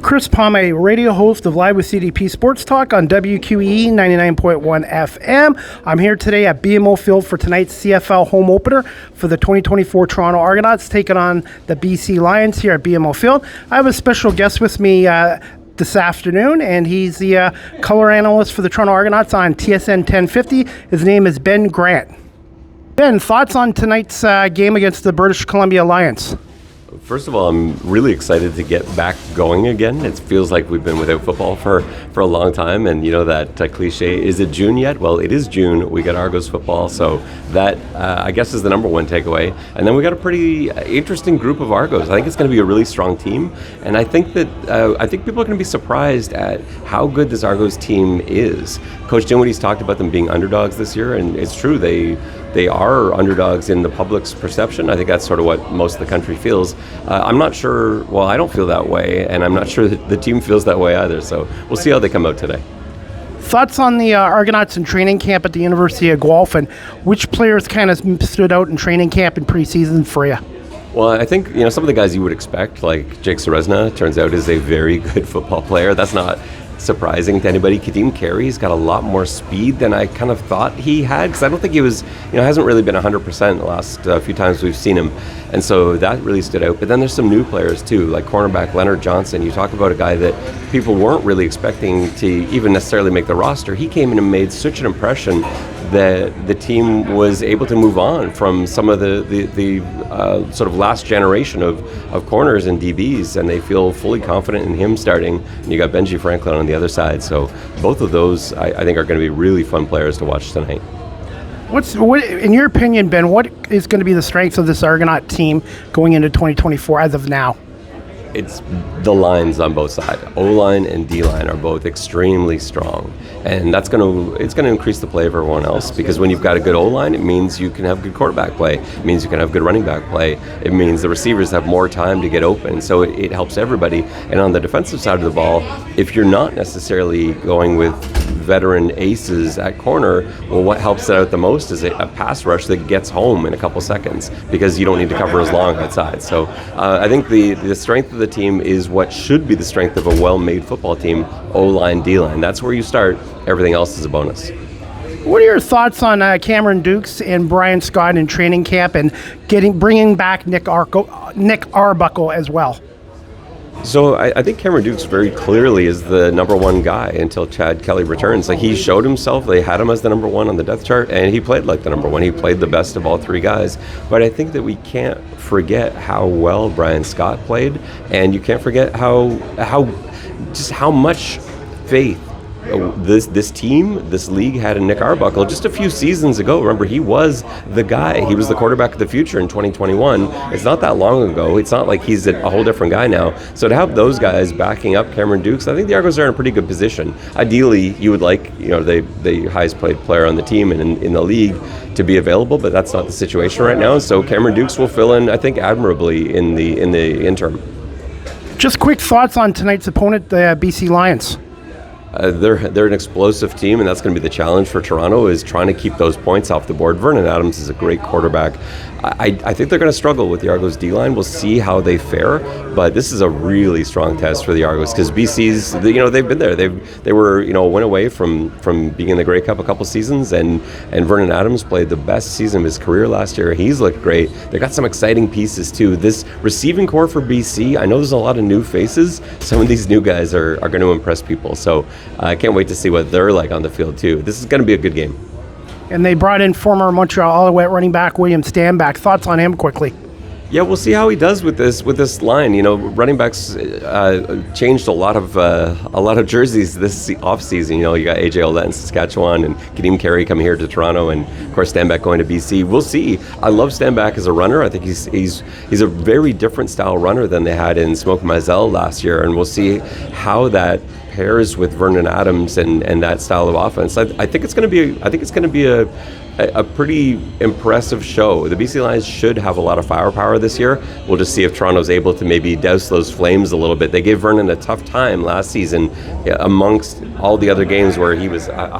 Chris Palme, radio host of Live with CDP Sports Talk on WQEE 99.1 FM. I'm here today at BMO Field for tonight's CFL home opener for the 2024 Toronto Argonauts taking on the BC Lions here at BMO Field. I have a special guest with me this afternoon, and he's the color analyst for the Toronto Argonauts on TSN 1050. His name is Ben Grant. Ben, thoughts on tonight's game against the British Columbia Lions? First of all, I'm really excited to get back going again. It feels like we've been without football for a long time, and you know that cliche, is it June yet? Well, it is June. We got Argos football, so that I guess is the number one takeaway. And then we got a pretty interesting group of Argos. I think it's going to be a really strong team, and I think that people are going to be surprised at how good this Argos team is. Coach Dinwiddie's talked about them being underdogs this year, and it's true. They are underdogs in the public's perception. I think that's sort of what most of the country feels. I'm not sure, well, I don't feel that way, and I'm not sure that the team feels that way either, so we'll see how they come out today. Thoughts on the Argonauts in training camp at the University of Guelph, and which players kind of stood out in training camp and preseason for you? Well, I think, some of the guys you would expect, like Jake Serezna, turns out is a very good football player. That's not surprising to anybody. Kadeem Carey's got a lot more speed than I kind of thought he had, because I don't think he was, hasn't really been 100% the last few times we've seen him, and so that really stood out. But then there's some new players too, like cornerback Leonard Johnson. You talk about a guy that people weren't really expecting to even necessarily make the roster. He came in and made such an impression that the team was able to move on from some of the sort of last generation of corners and DBs, and they feel fully confident in him starting. And you got Benji Franklin on the other side, so both of those I think are going to be really fun players to watch tonight. What, in your opinion, Ben, what is going to be the strength of this Argonaut team going into 2024 as of now? It's the lines on both sides. O-line and D-line are both extremely strong, and it's going to increase the play of everyone else, because when you've got a good O-line, it means you can have good quarterback play. It means you can have good running back play. It means the receivers have more time to get open, so it helps everybody. And on the defensive side of the ball, if you're not necessarily going with veteran aces at corner, well, what helps it out the most is a pass rush that gets home in a couple seconds, because you don't need to cover as long outside. So I think the strength of the team is what should be the strength of a well-made football team: O-line, D-line. That's where you start. Everything else is a bonus. What are your thoughts on Cameron Dukes and Brian Scott in training camp, and bringing back Nick Arbuckle as well? So I think Cameron Dukes very clearly is the number one guy until Chad Kelly returns. Like, he showed himself. They had him as the number one on the depth chart, and he played like the number one. He played the best of all three guys. But I think that we can't forget how well Brian Scott played, and you can't forget how much faith this team, this league had in Nick Arbuckle just a few seasons ago. Remember, he was the guy. He was the quarterback of the future in 2021. It's not that long ago. It's not like he's a whole different guy now. So to have those guys backing up Cameron Dukes, I think the Argos are in a pretty good position. Ideally, you would like the highest paid player on the team and in the league to be available, but that's not the situation right now. So Cameron Dukes will fill in, I think, admirably in the interim. Just quick thoughts on tonight's opponent, the BC Lions. They're an explosive team, and that's going to be the challenge for Toronto, is trying to keep those points off the board. Vernon Adams is a great quarterback. I think they're going to struggle with the Argos D-line. We'll see how they fare, but this is a really strong test for the Argos, because BC's, they've been there. They were a win away from being in the Grey Cup a couple seasons, and Vernon Adams played the best season of his career last year. He's looked great. They got some exciting pieces too. This receiving core for BC, I know there's a lot of new faces. Some of these new guys are going to impress people, so I can't wait to see what they're like on the field too. This is going to be a good game. And they brought in former Montreal Alouette running back William Stanback. Thoughts on him quickly? Yeah, we'll see how he does with this line. Running backs changed a lot of jerseys this off season. You got AJ Ouellette in Saskatchewan, and Kadeem Carey coming here to Toronto, and of course Stanback going to BC. We'll see. I love Stanback as a runner. I think he's a very different style runner than they had in Smoke Mizell last year, and we'll see how that pairs with Vernon Adams and that style of offense. I think it's going to be a pretty impressive show. The BC Lions should have a lot of firepower this year. We'll just see if Toronto's able to maybe douse those flames a little bit. They gave Vernon a tough time last season amongst all the other games where he was a